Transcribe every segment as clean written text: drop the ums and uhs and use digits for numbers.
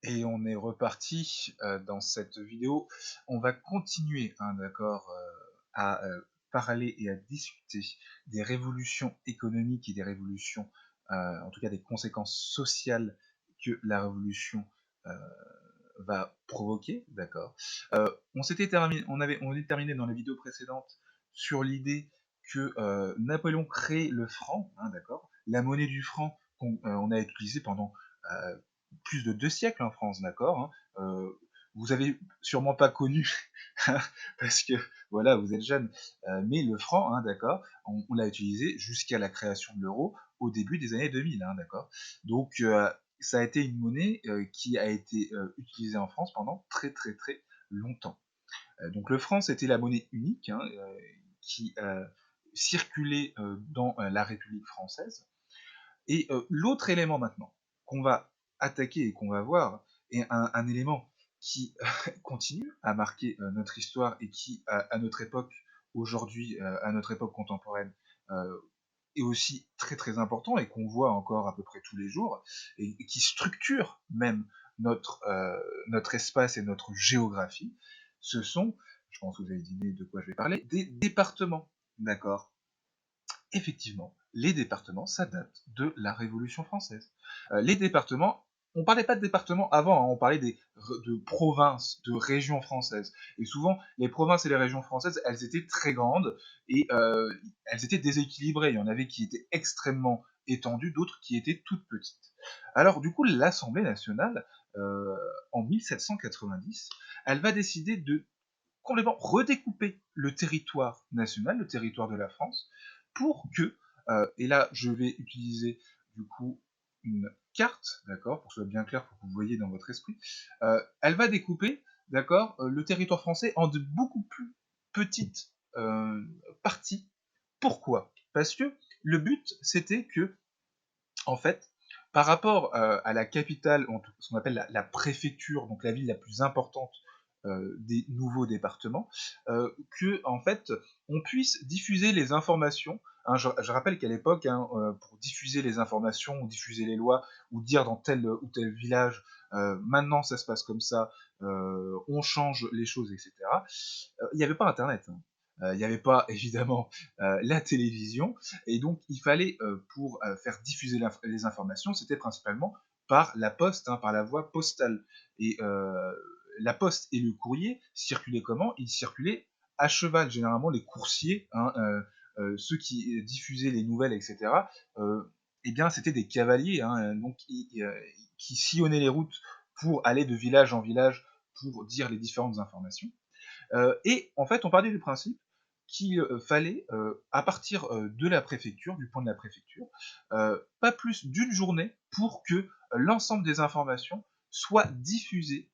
Et on est reparti dans cette vidéo. On va continuer, hein, d'accord, à parler et à discuter des révolutions économiques et des révolutions, en tout cas des conséquences sociales que la révolution euh, va provoquer, d'accord. On s'était terminé, on est terminé dans la vidéo précédente sur l'idée que Napoléon crée le franc, hein, d'accord, la monnaie du franc qu'on a utilisée pendant euh, plus de 2 siècles en France, d'accord, hein. Vous avez sûrement pas connu parce que voilà, vous êtes jeune, mais le franc, hein, d'accord, on l'a utilisé jusqu'à la création de l'euro au début des années 2000, hein, d'accord. Donc ça a été une monnaie qui a été utilisée en France pendant très très très longtemps. Donc le franc, c'était la monnaie unique, hein, qui circulait dans la République française. Et l'autre élément maintenant qu'on va attaquer et qu'on va voir est un élément qui continue à marquer notre histoire et qui, à notre époque, aujourd'hui, à notre époque contemporaine, euh, est aussi très très important et qu'on voit encore à peu près tous les jours et qui structure même notre espace et notre géographie. Ce sont, je pense que vous avez deviné de quoi je vais parler, des départements, d'accord. Effectivement, les départements, ça date de la Révolution française. Les départements, on parlait pas de départements avant, hein, on parlait de provinces, de régions françaises. Et souvent, les provinces et les régions françaises, elles étaient très grandes et elles étaient déséquilibrées. Il y en avait qui étaient extrêmement étendues, d'autres qui étaient toutes petites. Alors du coup, l'Assemblée nationale, euh, en 1790, elle va décider de complètement redécouper le territoire national, le territoire de la France, pour que, et là je vais utiliser du coup une carte, d'accord, pour que ce soit bien clair, pour que vous voyez dans votre esprit, elle va découper, d'accord, le territoire français en de beaucoup plus petites parties. Pourquoi? Parce que le but, c'était que, en fait, par rapport à la capitale, ce qu'on appelle la préfecture, donc la ville la plus importante des nouveaux départements, que en fait on puisse diffuser les informations. Hein, je rappelle qu'à l'époque, hein, pour diffuser les informations ou diffuser les lois ou dire dans tel ou tel village, maintenant ça se passe comme ça, on change les choses, etc. Il n'y avait pas Internet, hein. Il n'y avait pas évidemment la télévision, et donc il fallait, pour faire diffuser les informations, c'était principalement par la poste, hein, par la voie postale. Et la poste et le courrier circulaient comment? Ils circulaient à cheval, généralement les coursiers, hein, ceux qui diffusaient les nouvelles, etc. Euh, eh bien, c'était des cavaliers, hein, donc qui sillonnaient les routes pour aller de village en village pour dire les différentes informations. Et en fait, on partait du principe qu'il fallait, à partir de la préfecture, du point de la préfecture, pas plus d'une journée pour que l'ensemble des informations soient diffusées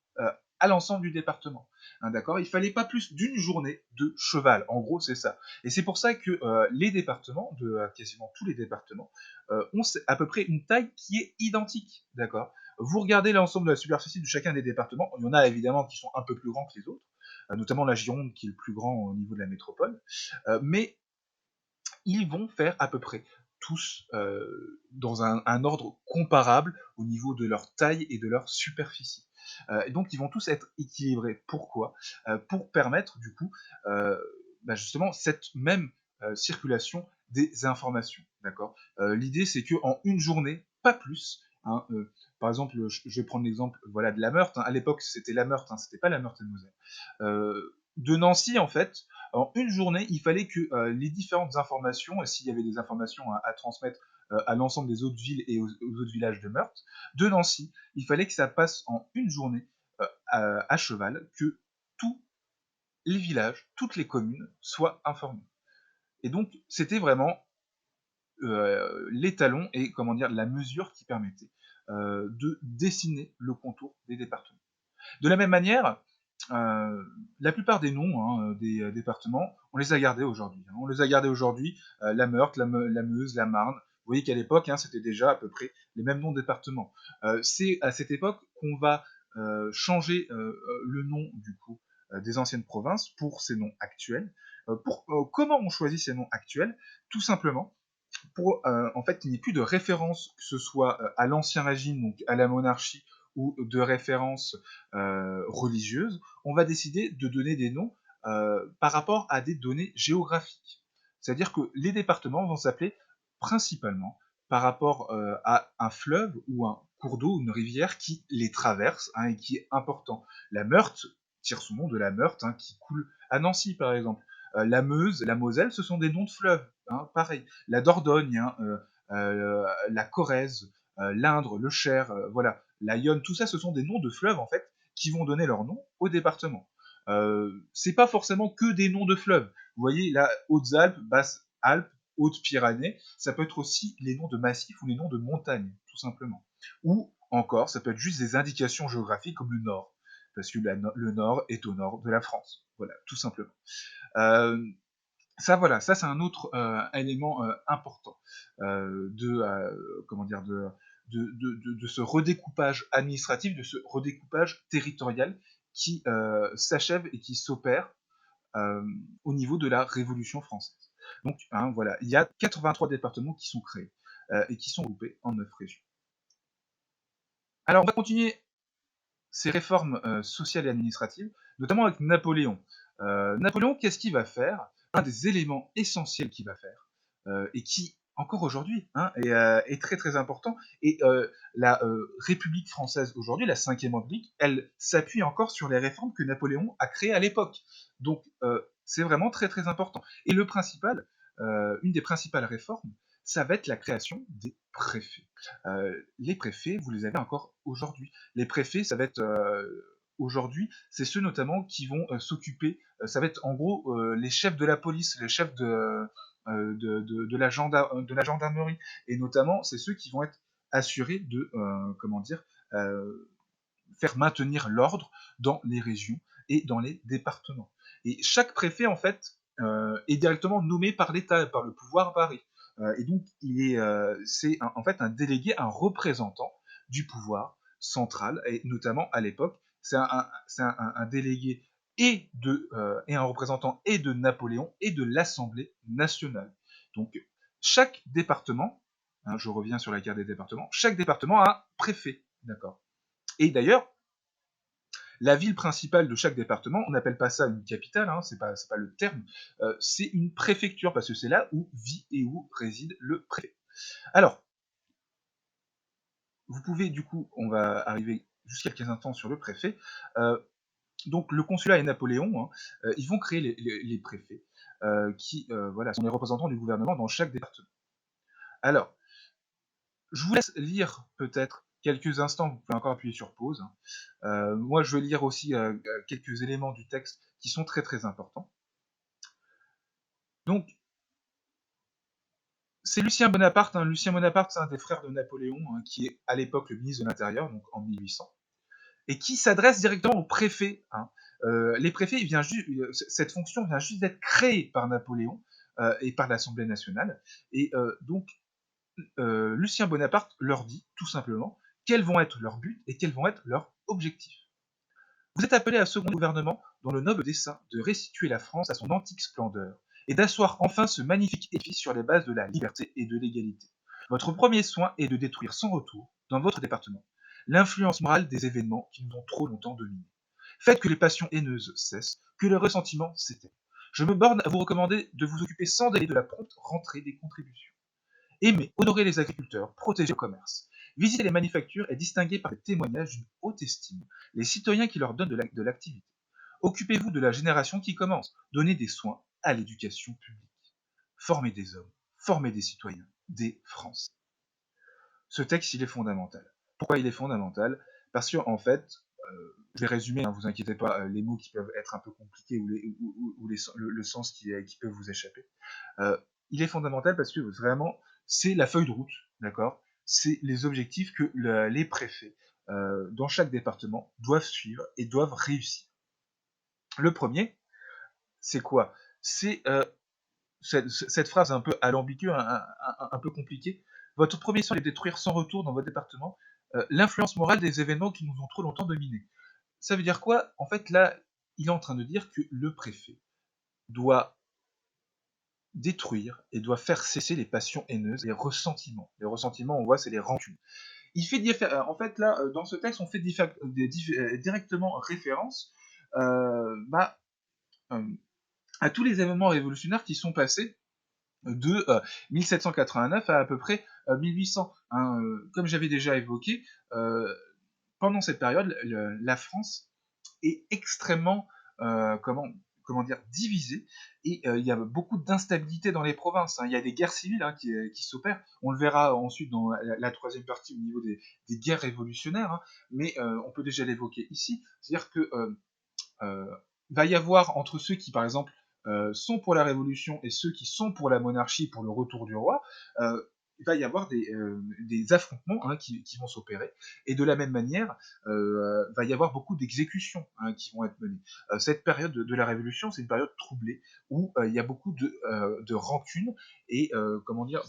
à l'ensemble du département. Hein, d'accord. Il fallait pas plus d'une journée de cheval. En gros, c'est ça. Et c'est pour ça que les départements, quasiment tous les départements, ont à peu près une taille qui est identique. D'accord. Vous regardez l'ensemble de la superficie de chacun des départements. Il y en a évidemment qui sont un peu plus grands que les autres, notamment la Gironde qui est le plus grand au niveau de la métropole, mais ils vont faire à peu près tous dans un ordre comparable au niveau de leur taille et de leur superficie. Et donc ils vont tous être équilibrés. Pourquoi? Pour permettre du coup justement cette même circulation des informations. D'accord. L'idée c'est que en une journée, pas plus, hein, par exemple, je vais prendre l'exemple voilà, de la Meurthe. Hein. À l'époque, c'était la Meurthe, hein, c'était pas la Meurthe-et-Moselle. De Nancy, en fait, en une journée, il fallait que les différentes informations, et s'il y avait des informations à transmettre à l'ensemble des autres villes et aux autres villages de Meurthe, de Nancy, il fallait que ça passe en une journée à cheval, que tous les villages, toutes les communes soient informés. Et donc, c'était vraiment l'étalon et comment dire la mesure qui permettait de dessiner le contour des départements. De la même manière, la plupart des noms hein, des départements, on les a gardés aujourd'hui. Hein. On les a gardés aujourd'hui, la Meurthe, la Meuse, la Marne. Vous voyez qu'à l'époque, hein, c'était déjà à peu près les mêmes noms de départements. C'est à cette époque qu'on va changer le nom du coup des anciennes provinces pour ces noms actuels. Comment on choisit ces noms actuels? Tout simplement pour en fait qu'il n'y ait plus de référence, que ce soit à l'ancien régime, donc à la monarchie, ou de référence religieuse, on va décider de donner des noms par rapport à des données géographiques. C'est-à-dire que les départements vont s'appeler principalement par rapport à un fleuve ou un cours d'eau, une rivière qui les traverse hein, et qui est important. La Meurthe tire son nom de la Meurthe hein, qui coule à Nancy par exemple. La Meuse, la Moselle, ce sont des noms de fleuves, hein, pareil. La Dordogne, hein, la Corrèze, l'Indre, le Cher, voilà, la Yonne, tout ça, ce sont des noms de fleuves en fait qui vont donner leur nom au département. C'est pas forcément que des noms de fleuves. Vous voyez, là, Hautes-Alpes, Basses-Alpes, Hautes-Pyrénées, ça peut être aussi les noms de massifs ou les noms de montagnes, tout simplement. Ou encore, ça peut être juste des indications géographiques comme le Nord, parce que le Nord est au nord de la France. Voilà, tout simplement. Euh, Ça, voilà, ça c'est un autre élément important comment dire, de ce redécoupage administratif, de ce redécoupage territorial qui s'achève et qui s'opère euh, au niveau de la Révolution française. Donc, hein, voilà, il y a 83 départements qui sont créés et qui sont groupés en 9 régions. Alors, on va continuer ces réformes sociales et administratives, notamment avec Napoléon. Napoléon, qu'est-ce qu'il va faire? Un des éléments essentiels qu'il va faire, et qui, encore aujourd'hui, hein, est très très important, et la République française aujourd'hui, la Cinquième République, elle s'appuie encore sur les réformes que Napoléon a créées à l'époque. Donc, c'est vraiment très très important. Et une des principales réformes, ça va être la création des préfets. Les préfets, vous les avez encore aujourd'hui. Les préfets, ça va être aujourd'hui, c'est ceux notamment qui vont s'occuper, ça va être en gros les chefs de la police, les chefs de la gendarmerie, et notamment c'est ceux qui vont être assurés de, comment dire, faire maintenir l'ordre dans les régions et dans les départements. Et chaque préfet, en fait, est directement nommé par l'État, par le pouvoir à Paris. Et donc, c'est en fait un délégué, un représentant du pouvoir central, et notamment à l'époque, c'est un délégué et un représentant et de Napoléon et de l'Assemblée nationale. Donc, chaque département, hein, je reviens sur la carte des départements, chaque département a un préfet, d'accord. Et d'ailleurs, la ville principale de chaque département, on n'appelle pas ça une capitale, hein, c'est pas le terme, c'est une préfecture, parce que c'est là où vit et où réside le préfet. Alors, vous pouvez, du coup, on va arriver jusqu'à quelques instants sur le préfet. Donc, le consulat et Napoléon, hein, ils vont créer les préfets, qui voilà, sont les représentants du gouvernement dans chaque département. Alors, je vous laisse lire peut-être quelques instants, vous pouvez encore appuyer sur pause, hein. Moi, je vais lire aussi quelques éléments du texte qui sont très très importants. Donc, c'est Lucien Bonaparte. Hein. Lucien Bonaparte, c'est un des frères de Napoléon, hein, qui est à l'époque le ministre de l'Intérieur, donc en 1800, et qui s'adresse directement aux préfets. Hein. Les préfets, cette fonction vient juste d'être créée par Napoléon et par l'Assemblée nationale. Et donc, Lucien Bonaparte leur dit tout simplement quels vont être leurs buts et quels vont être leurs objectifs. Vous êtes appelés à seconder le gouvernement dans le noble dessein de restituer la France à son antique splendeur et d'asseoir enfin ce magnifique édifice sur les bases de la liberté et de l'égalité. Votre premier soin est de détruire sans retour, dans votre département, l'influence morale des événements qui nous ont trop longtemps dominés. Faites que les passions haineuses cessent, que le ressentiment s'éteigne. Je me borne à vous recommander de vous occuper sans délai de la prompte rentrée des contributions. Aimez, honorez les agriculteurs, protégez le commerce. Visitez les manufactures et distinguez par les témoignages d'une haute estime les citoyens qui leur donnent de l'activité. Occupez-vous de la génération qui commence. Donnez des soins à l'éducation publique. Formez des hommes, formez des citoyens, des Français. Ce texte, il est fondamental. Pourquoi il est fondamental? Parce que, en fait, je vais résumer, ne vous inquiétez pas, les mots qui peuvent être un peu compliqués ou le sens qui peut vous échapper. Il est fondamental parce que vraiment, c'est la feuille de route, d'accord? C'est les objectifs que les préfets, dans chaque département, doivent suivre et doivent réussir. Le premier, c'est quoi? C'est cette phrase un peu alambiquée, un peu compliquée. Votre premier soin est de détruire sans retour dans votre département l'influence morale des événements qui nous ont trop longtemps dominés. Ça veut dire quoi? En fait, là, il est en train de dire que le préfet doit détruire et doit faire cesser les passions haineuses, les ressentiments. Les ressentiments, on voit, c'est les rancunes. il fait en fait là, dans ce texte, on fait directement référence bah, à tous les événements révolutionnaires qui sont passés de 1789 à peu près 1800. Hein, comme j'avais déjà évoqué, pendant cette période, la France est extrêmement, comment, comment dire, divisée, et il y a beaucoup d'instabilité dans les provinces. Hein. Il y a des guerres civiles qui s'opèrent. On le verra ensuite dans la troisième partie au niveau des guerres révolutionnaires, hein, mais on peut déjà l'évoquer ici. C'est-à-dire que euh, va y avoir entre ceux qui, par exemple, sont pour la révolution et ceux qui sont pour la monarchie, pour le retour du roi, il va y avoir des affrontements hein, qui vont s'opérer. Et de la même manière, va y avoir beaucoup d'exécutions hein, qui vont être menées. Cette période de la Révolution, c'est une période troublée où il y a beaucoup de rancune et comment dire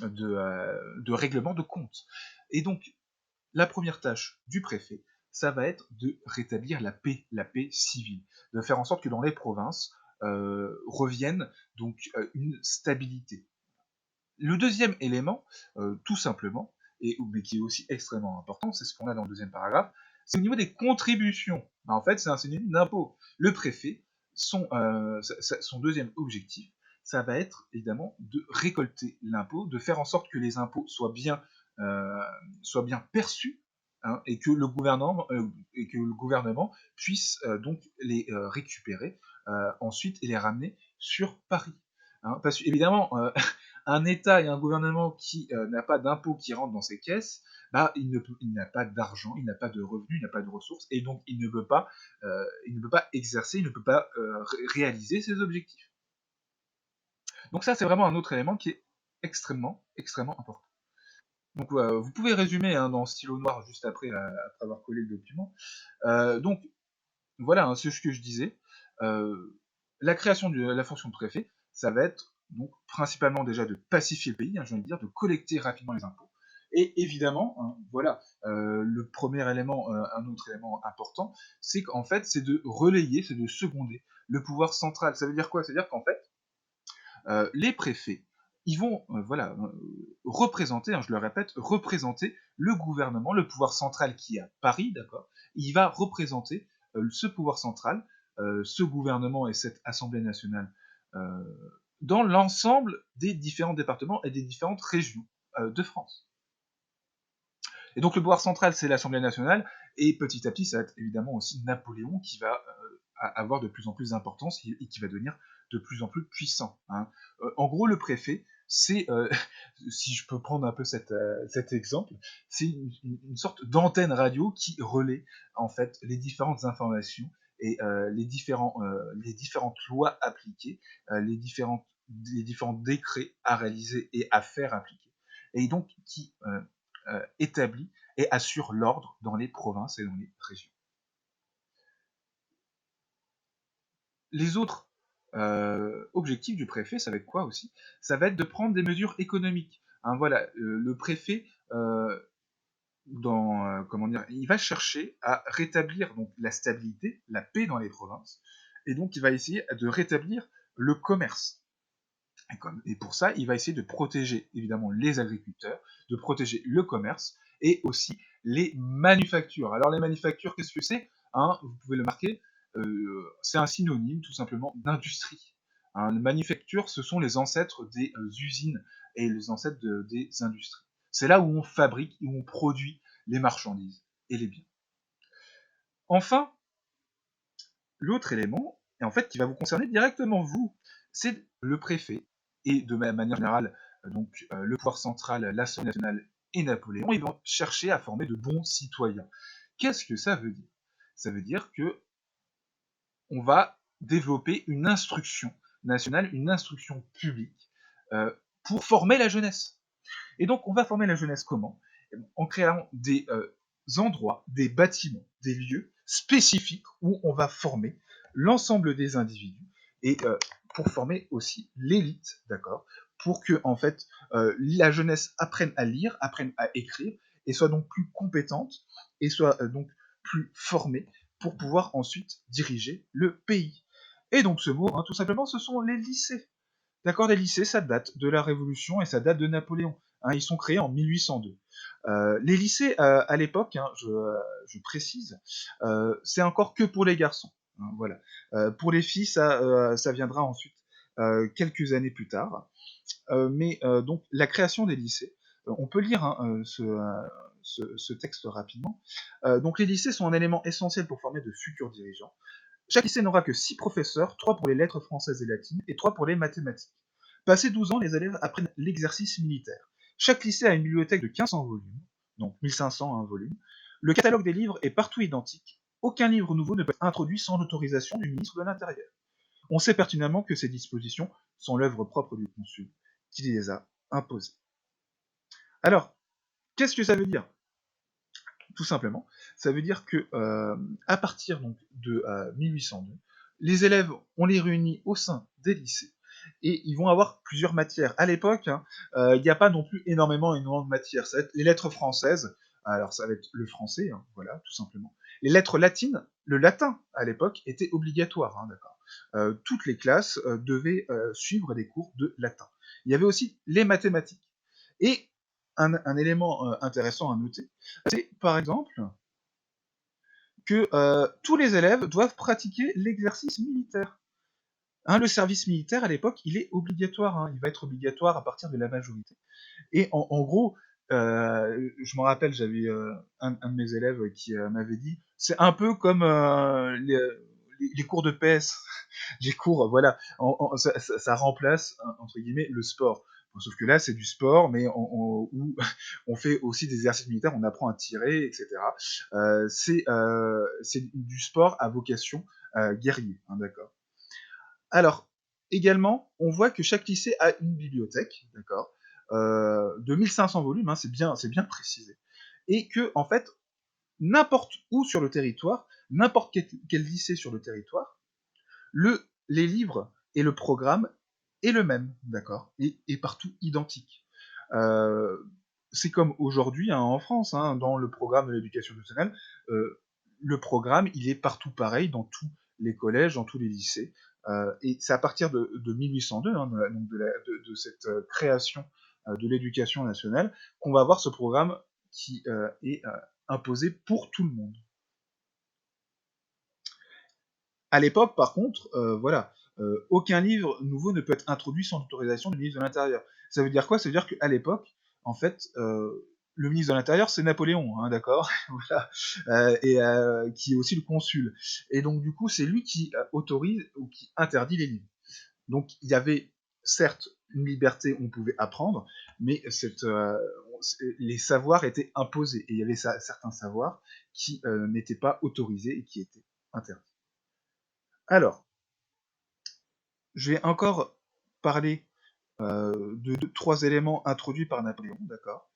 de règlement de comptes. Et donc, la première tâche du préfet, ça va être de rétablir la paix civile, de faire en sorte que dans les provinces revienne donc une stabilité. Le deuxième élément, tout simplement, mais qui est aussi extrêmement important, c'est ce qu'on a dans le deuxième paragraphe, c'est au niveau des contributions. En fait, c'est un synonyme d'impôt. Le préfet, son deuxième objectif, ça va être évidemment de récolter l'impôt, de faire en sorte que les impôts euh, soient bien perçus, hein, et que le gouvernement puisse donc les récupérer ensuite et les ramener sur Paris. Hein, parce qu'évidemment, un État et un gouvernement qui n'a pas d'impôts qui rentrent dans ses caisses, bah, il n'a pas d'argent, il n'a pas de revenus, il n'a pas de ressources, et donc il ne peut pas exercer, il ne peut pas réaliser ses objectifs. Donc ça, c'est vraiment un autre élément qui est extrêmement important. Donc vous pouvez résumer hein, dans stylo noir juste après avoir collé le document. Donc voilà, hein, c'est ce que je disais. La création de la fonction de préfet, ça va être donc principalement déjà de pacifier le pays, hein, je viens de dire, de collecter rapidement les impôts. Et évidemment, hein, voilà, le premier élément, un autre élément important, c'est qu'en fait, c'est de relayer, c'est de seconder le pouvoir central. Ça veut dire quoi? C'est-à-dire qu'en fait, les préfets, ils vont voilà, représenter, hein, je le répète, représenter le gouvernement, le pouvoir central qui est à Paris, d'accord. Il va représenter ce pouvoir central, ce gouvernement et cette Assemblée nationale euh, dans l'ensemble des différents départements et des différentes régions de France. Et donc le pouvoir central, c'est l'Assemblée nationale, et petit à petit, ça va être évidemment aussi Napoléon qui va avoir de plus en plus d'importance et qui va devenir de plus en plus puissant. Hein. En gros, le préfet, c'est, si je peux prendre un peu cet exemple, c'est une sorte d'antenne radio qui relaie en fait les différentes informations et les différentes lois appliquées, les différents décrets à réaliser et à faire appliquer. Et donc qui établit et assure l'ordre dans les provinces et dans les régions. Les autres objectifs du préfet, ça va être quoi aussi? Ça va être de prendre des mesures économiques. Hein, voilà, le préfet, comment dire, il va chercher à rétablir donc la stabilité, la paix dans les provinces, et donc il va essayer de rétablir le commerce. Et pour ça, il va essayer de protéger évidemment les agriculteurs, de protéger le commerce et aussi les manufactures. Alors les manufactures, qu'est-ce que c'est? Hein, vous pouvez le marquer, c'est un synonyme tout simplement d'industrie. Hein, les manufactures, ce sont les ancêtres des usines et les ancêtres des industries. C'est là où on fabrique, où on produit les marchandises et les biens. Enfin, l'autre élément, et en fait qui va vous concerner directement vous, c'est le préfet, et de manière générale, donc le pouvoir central, l'Assemblée nationale et Napoléon, ils vont chercher à former de bons citoyens. Qu'est-ce que ça veut dire? Ça veut dire que on va développer une instruction nationale, une instruction publique, pour former la jeunesse. Et donc, on va former la jeunesse comment? En créant des endroits, des bâtiments, des lieux spécifiques où on va former l'ensemble des individus et pour former aussi l'élite, d'accord? Pour que en fait la jeunesse apprenne à lire, apprenne à écrire et soit donc plus compétente et soit donc plus formée pour pouvoir ensuite diriger le pays. Et donc ce mot, hein, tout simplement, ce sont les lycées. D'accord, les lycées, ça date de la Révolution et ça date de Napoléon. Hein, ils sont créés en 1802. Les lycées, à l'époque, hein, je précise, c'est encore que pour les garçons, hein, voilà. Pour les filles, ça viendra ensuite, quelques années plus tard. Mais donc la création des lycées, on peut lire hein, ce texte rapidement. Donc les lycées sont un élément essentiel pour former de futurs dirigeants. Chaque lycée n'aura que 6 professeurs, 3 pour les lettres françaises et latines et 3 pour les mathématiques. Passé 12 ans, les élèves apprennent l'exercice militaire. Chaque lycée a une bibliothèque de 1500 volumes, donc 1500 volumes. Le catalogue des livres est partout identique. Aucun livre nouveau ne peut être introduit sans l'autorisation du ministre de l'Intérieur. On sait pertinemment que ces dispositions sont l'œuvre propre du consul, qui les a imposées. Alors, qu'est-ce que ça veut dire? Tout simplement, ça veut dire que à partir donc de 1802, les élèves, on les réunit au sein des lycées et ils vont avoir plusieurs matières. À l'époque, hein, il n'y a pas non plus énormément de matières. Ça va être les lettres françaises, alors ça va être le français, hein, voilà, tout simplement. Les lettres latines, le latin à l'époque était obligatoire, hein, d'accord. Toutes les classes devaient suivre des cours de latin. Il y avait aussi les mathématiques. Et un élément intéressant à noter, c'est par exemple que tous les élèves doivent pratiquer l'exercice militaire. Hein, le service militaire à l'époque, il est obligatoire, hein, il va être obligatoire à partir de la majorité. Et en gros, je me rappelle, j'avais un de mes élèves qui m'avait dit, c'est un peu comme les cours de PS, les cours, voilà, ça remplace entre guillemets le sport. Bon, sauf que là, c'est du sport, mais où on fait aussi des exercices militaires, on apprend à tirer, etc. C'est du sport à vocation guerrier, hein, d'accord. Alors, également, on voit que chaque lycée a une bibliothèque, d'accord, de 1500 volumes, hein, c'est bien précisé, et que, en fait, n'importe où sur le territoire, n'importe quel lycée sur le territoire, les livres et le programme est le même, d'accord, et partout identique. Euh, c'est comme aujourd'hui hein, en France, hein, dans le programme de l'éducation nationale, le programme il est partout pareil dans tous les collèges, dans tous les lycées. Et c'est à partir de 1802, hein, donc de cette création de l'éducation nationale, qu'on va avoir ce programme qui est imposé pour tout le monde. À l'époque, par contre, voilà, aucun livre nouveau ne peut être introduit sans l'autorisation du ministre de l'Intérieur. Ça veut dire quoi? Ça veut dire qu'à l'époque, en fait, le ministre de l'Intérieur, c'est Napoléon, hein, d'accord. Voilà, et qui est aussi le consul. Et donc, du coup, c'est lui qui autorise ou qui interdit les livres. Donc, il y avait certes une liberté, on pouvait apprendre, mais les savoirs étaient imposés. Et il y avait certains savoirs qui n'étaient pas autorisés et qui étaient interdits. Alors, je vais encore parler de 3 éléments introduits par Napoléon, d'accord.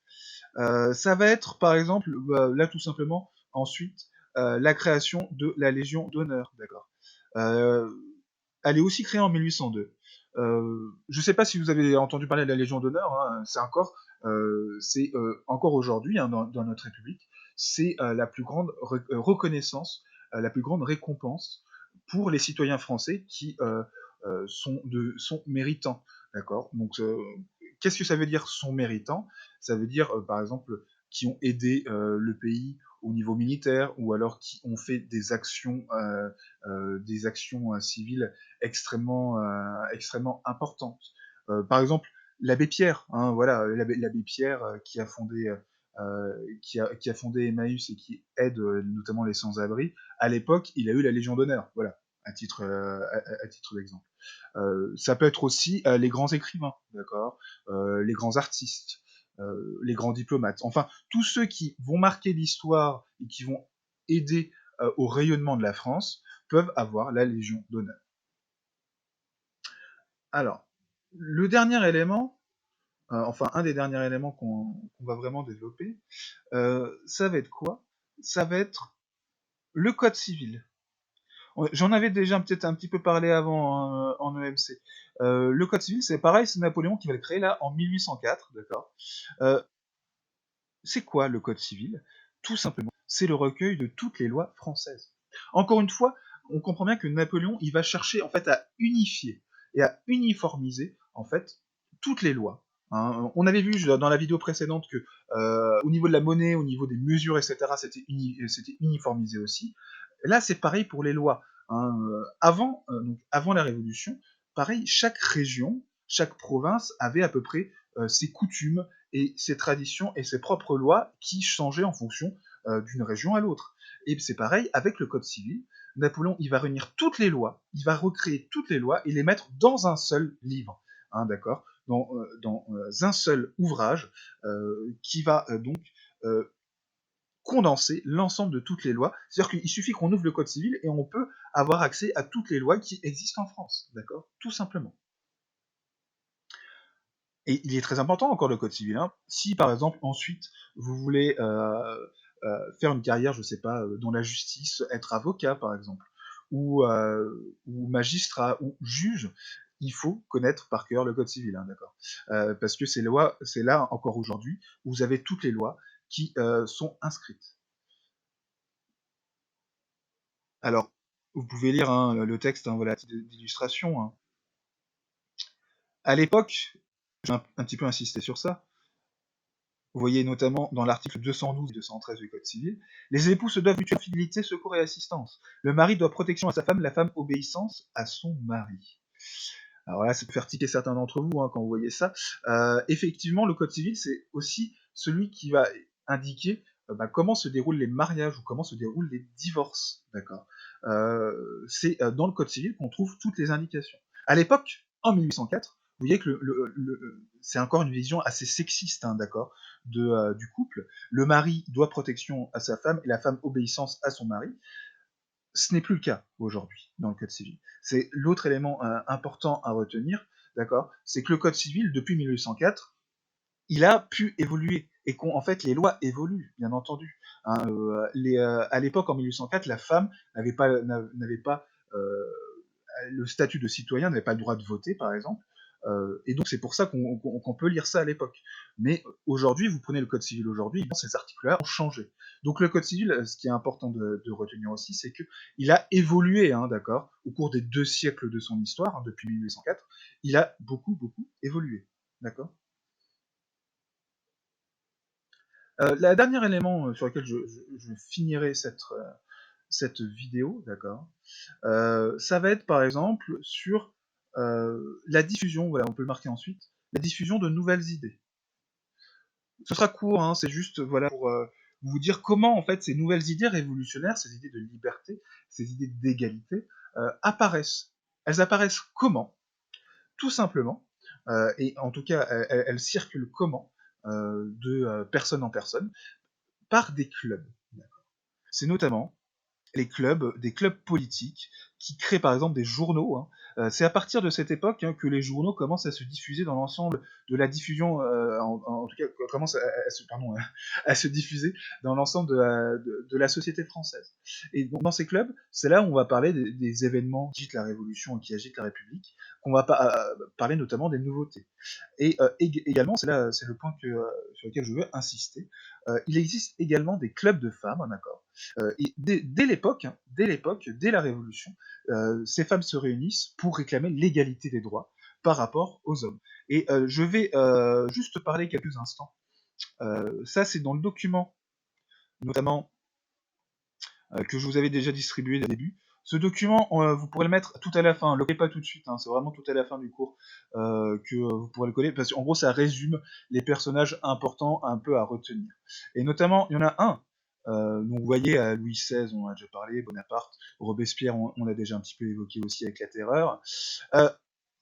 Ça va être, par exemple, là tout simplement, ensuite, la création de la Légion d'honneur, d'accord. Euh, Elle est aussi créée en 1802. Je ne sais pas si vous avez entendu parler de la Légion d'honneur, hein, c'est encore aujourd'hui hein, dans notre République, c'est la plus grande reconnaissance, la plus grande récompense pour les citoyens français qui sont méritants, d'accord. Donc, qu'est-ce que ça veut dire sont méritants? Ça veut dire, par exemple, qui ont aidé le pays au niveau militaire ou alors qui ont fait des actions civiles extrêmement importantes. Par exemple, l'abbé Pierre, hein, voilà, l'abbé Pierre qui a fondé Emmaüs et qui aide notamment les sans-abri. À l'époque, il a eu la Légion d'honneur, voilà, à titre d'exemple. Ça peut être aussi les grands écrivains, d'accord, les grands artistes, les grands diplomates. Enfin, tous ceux qui vont marquer l'histoire et qui vont aider au rayonnement de la France peuvent avoir la Légion d'honneur. Alors, le dernier élément, enfin un des derniers éléments qu'on va vraiment développer, ça va être quoi? Ça va être le code civil. J'en avais déjà peut-être un petit peu parlé avant hein, en EMC. Le code civil, c'est pareil, c'est Napoléon qui va le créer là en 1804, d'accord. Euh, c'est quoi le code civil? Tout simplement, c'est le recueil de toutes les lois françaises. Encore une fois, on comprend bien que Napoléon, il va chercher en fait à unifier et à uniformiser en fait toutes les lois, hein. On avait vu dans la vidéo précédente que au niveau de la monnaie, au niveau des mesures, etc., c'était uniformisé aussi. Là, c'est pareil pour les lois, hein. Donc avant la Révolution, pareil, chaque région, chaque province avait à peu près ses coutumes et ses traditions et ses propres lois qui changeaient en fonction d'une région à l'autre. Et c'est pareil avec le Code civil. Napoléon, il va réunir toutes les lois, il va recréer toutes les lois et les mettre dans un seul livre, hein, d'accord, dans un seul ouvrage qui va donc euh, condenser l'ensemble de toutes les lois. C'est-à-dire qu'il suffit qu'on ouvre le Code civil et on peut avoir accès à toutes les lois qui existent en France, d'accord, tout simplement. Et il est très important encore le code civil, hein. Si par exemple ensuite vous voulez faire une carrière, je sais pas, dans la justice, être avocat par exemple, ou magistrat ou juge, il faut connaître par cœur le code civil, hein, d'accord. Parce que c'est là encore aujourd'hui où vous avez toutes les lois qui sont inscrites. Alors, vous pouvez lire, hein, le texte, hein, voilà, d'illustration, hein. À l'époque, j'ai un petit peu insisté sur ça. Vous voyez notamment dans l'article 212 et 213 du Code civil, les époux se doivent mutuelle fidélité, secours et assistance. Le mari doit protection à sa femme, la femme obéissance à son mari. Alors là, ça peut faire tiquer certains d'entre vous hein, quand vous voyez ça. Effectivement, le Code civil, c'est aussi celui qui va indiquer comment se déroulent les mariages ou comment se déroulent les divorces. D'accord. C'est dans le Code civil qu'on trouve toutes les indications. À l'époque, en 1804, vous voyez que c'est encore une vision assez sexiste, hein, d'accord, du couple. Le mari doit protection à sa femme et la femme obéissance à son mari. Ce n'est plus le cas aujourd'hui dans le Code civil. C'est l'autre élément important à retenir, d'accord, c'est que le Code civil, depuis 1804, il a pu évoluer et qu'en fait les lois évoluent, bien entendu. Hein, à l'époque, en 1804, la femme n'avait pas le statut de citoyen, n'avait pas le droit de voter, par exemple. Et donc c'est pour ça qu'on peut lire ça à l'époque. Mais aujourd'hui, vous prenez le Code civil aujourd'hui, ces articles-là ont changé. Donc le Code civil, ce qui est important de retenir aussi, c'est qu'il a évolué, hein, d'accord, au cours des 2 siècles de son histoire, hein, depuis 1804, il a beaucoup, beaucoup évolué. D'accord. La dernière élément sur lequel je finirai cette vidéo, d'accord, ça va être par exemple sur la diffusion, voilà, on peut le marquer ensuite, la diffusion de nouvelles idées. Ce sera court, hein, c'est juste voilà, pour vous dire comment en fait ces nouvelles idées révolutionnaires, ces idées de liberté, ces idées d'égalité apparaissent. Elles apparaissent comment? Tout simplement, et en tout cas elles circulent comment de personne en personne, par des clubs. C'est notamment des clubs politiques qui créent par exemple des journaux, hein. C'est à partir de cette époque hein, que les journaux commencent à se diffuser dans l'ensemble de la diffusion, en tout cas commencent à se diffuser dans l'ensemble de la société française. Et donc, dans ces clubs, c'est là où on va parler des événements qui agitent la Révolution et qui agitent la République, qu'on va parler notamment des nouveautés. Et également, c'est le point sur lequel je veux insister, il existe également des clubs de femmes, hein, d'accord. Et dès l'époque, hein, dès la Révolution, ces femmes se réunissent pour réclamer l'égalité des droits par rapport aux hommes. Et je vais juste parler quelques instants. Ça, c'est dans le document, notamment que je vous avais déjà distribué dès le début. Ce document, vous pourrez le mettre tout à la fin, ne le collez pas tout de suite, hein, c'est vraiment tout à la fin du cours que vous pourrez le coller, parce qu'en gros, ça résume les personnages importants un peu à retenir. Et notamment, il y en a un, donc vous voyez, à Louis XVI, on en a déjà parlé, Bonaparte, Robespierre, on l'a déjà un petit peu évoqué aussi avec la Terreur. Euh,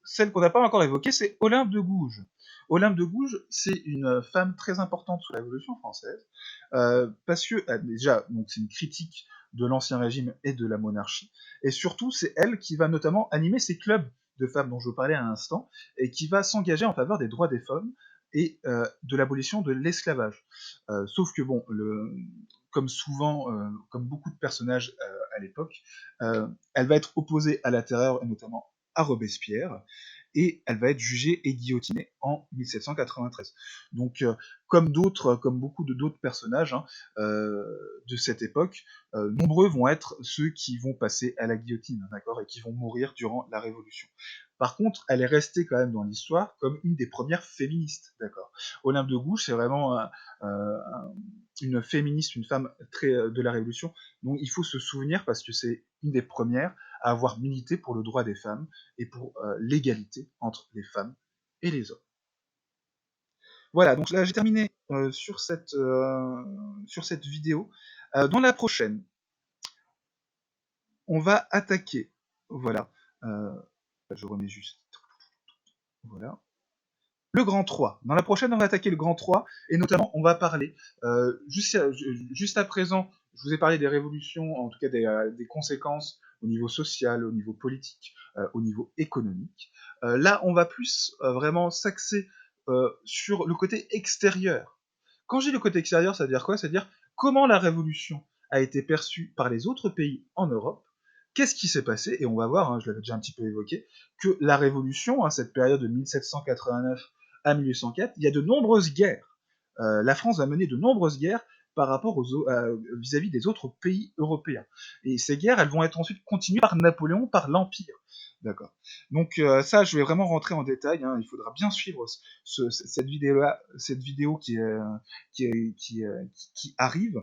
Celle qu'on n'a pas encore évoquée, c'est Olympe de Gouges. Olympe de Gouges, c'est une femme très importante sous la Révolution française, parce que déjà, donc c'est une critique de l'ancien régime et de la monarchie, et surtout c'est elle qui va notamment animer ces clubs de femmes dont je vous parlais à l'instant, et qui va s'engager en faveur des droits des femmes et de l'abolition de l'esclavage. Sauf que bon, comme souvent, comme beaucoup de personnages à l'époque, elle va être opposée à la terreur et notamment à Robespierre, et elle va être jugée et guillotinée en 1793. Donc, comme beaucoup d'autres personnages hein, de cette époque, nombreux vont être ceux qui vont passer à la guillotine, d'accord, et qui vont mourir durant la Révolution. Par contre, elle est restée quand même dans l'histoire comme une des premières féministes, d'accord. Olympe de Gouges, c'est vraiment une féministe, une femme très de la Révolution, dont il faut se souvenir parce que c'est une des premières à avoir milité pour le droit des femmes et pour l'égalité entre les femmes et les hommes. Voilà, donc là j'ai terminé sur cette vidéo. Dans la prochaine, on va attaquer, voilà, euh, je remets juste, voilà, le grand 3. Dans la prochaine, on va attaquer le grand 3, et notamment, on va parler, juste à présent, je vous ai parlé des révolutions, en tout cas des conséquences au niveau social, au niveau politique, au niveau économique. Là, on va plus vraiment s'axer sur le côté extérieur. Quand je dis le côté extérieur, ça veut dire quoi? Ça veut dire comment la révolution a été perçue par les autres pays en Europe, qu'est-ce qui s'est passé, et on va voir, hein, je l'avais déjà un petit peu évoqué, que la révolution, hein, cette période de 1789 à 1804, il y a de nombreuses guerres. La France va mener de nombreuses guerres par rapport vis-à-vis des autres pays européens. Et ces guerres, elles vont être ensuite continuées par Napoléon, par l'Empire. D'accord. Donc ça, je vais vraiment rentrer en détail. Hein. Il faudra bien suivre cette vidéo qui arrive,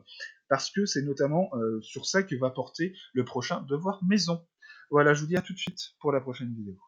parce que c'est notamment sur ça que va porter le prochain devoir maison. Voilà, je vous dis à tout de suite pour la prochaine vidéo.